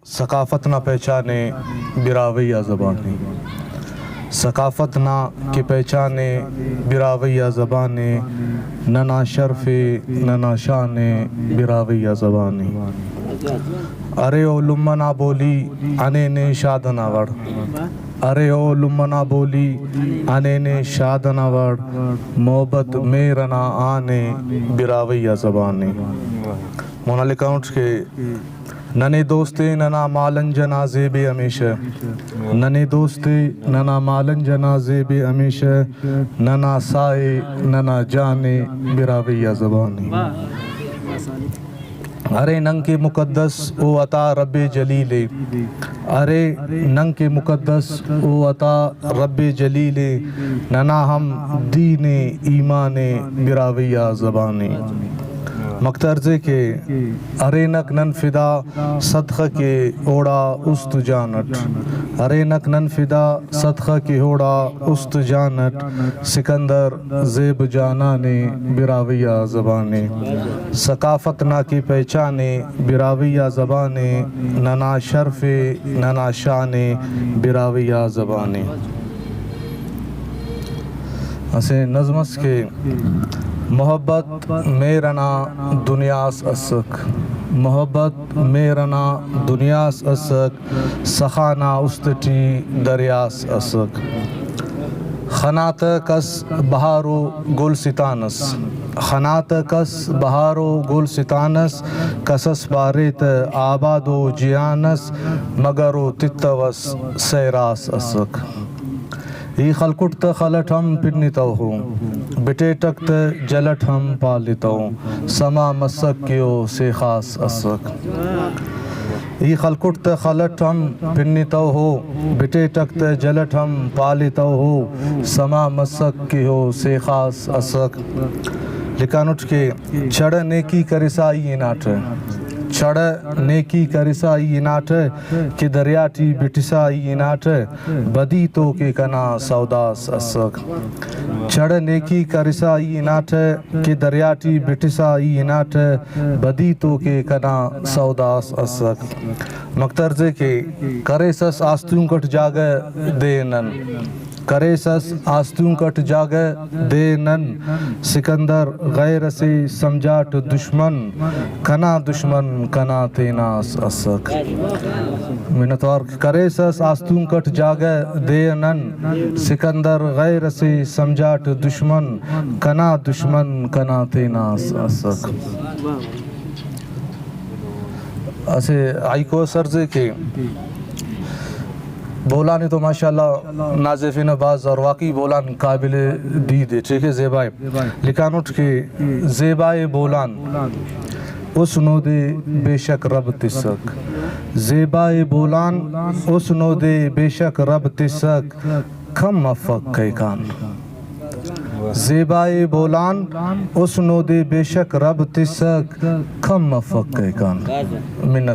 ثقافت نہ پہچانے براویہ زبانیں، ثقافت نہ کہ پہچانے براویہ زبانیں، ننا شرف ننا شان براویہ زبانیں۔ ارے او لمنا بولی انے نے شادنا وڑ، ارے او لمنا بولی انے نے شادنا وڑ، محبت میرنا آنے براویہ زبانیں۔ مونا لکھا اٹھ کے ننے دوستے ننا مالن جنازے بے ہمیشہ، ننے دوستے ننا مالن جنازے بے ہمیشہ، ننا سائے ننا جانے براویہ زبانی۔ ارے ننگ کے مقدس او عطا رب جلیلے، ارے ننگ کے مقدس او عطا رب جلیلے، ننا ہم دین ایمان براویہ زبانی۔ مقترزے کے ارے نک نن فدا صدقہ کے اوڑا است جانٹ، ارے نک نن فدا صدقہ کے اوڑا است جانٹ، سکندر زیب جانانے براویہ زبانے۔ ثقافت نہ کی پہچانے براویہ زبانے، ننا شرف ننا شان براویہ زبانے۔ اسے نظمس کے محبت میرنا دنیاس اسک، محبت میرنا دنیاس اسک، سخانہ استٹی دریاس اسک۔ خنات کس بہارو گل ستانس، خنات کس بہارو گل ستانس، کسس باریت آبادو جیانس، مگرو تتوس سیراس اسک۔ ای خلکٹ تا خلٹ ہم پنیتو ہوں، بٹے ٹکت جلٹ ہم پالیتو، سما مسک کیو سے خاص اسک۔ ای خلکٹ تا خلٹ ہم پنیتو ہو، بٹے ٹکت جلٹ ہم پالیتو ہو، سما مسک کیو سے خاص اسک۔ لکھان اٹھ کے چڑ نیکی کرسائی اناٹ، چڑ نیکی کرسائی اناٹ، کہ دریاٹی بٹسائی اناٹ، بدی تو کے کنا سوداس اسک۔ چڑ نیکی کرسائی اناٹ، کہ دریاٹی بٹسائی اناٹ، بدی تو کے کنا سوداس اسک۔ مقترزے کے کرے سس آستوں کٹ جاگے دے نن، کرے سس آستوں کٹ جاگے دے نن، سکندر غیر سے سمجھاٹ دشمن، کنا دشمن کنا تیناس اسک۔ منتوار کرے سس آستوں کٹ جاگے دے نن، سکندر غیر سے سمجھاٹ دشمن، کنا دشمن کنا تیناس اسک۔ اسے آئی کو سرزے کے بولانی تو ماشاءاللہ نازفین باز اور واقعی بولان قابل دید ہے، ٹھیک ہے زیبائے۔ لکھان اٹھ کے زیبائے بولان اسنو دے بے شک رب تسک، زیبائے بولان اسنو دے بے شک رب تسک، کم مفق کئی کان۔ زیبائے بولان اسنو دے بے شک رب تسک، کم مفق کئی کان۔ منت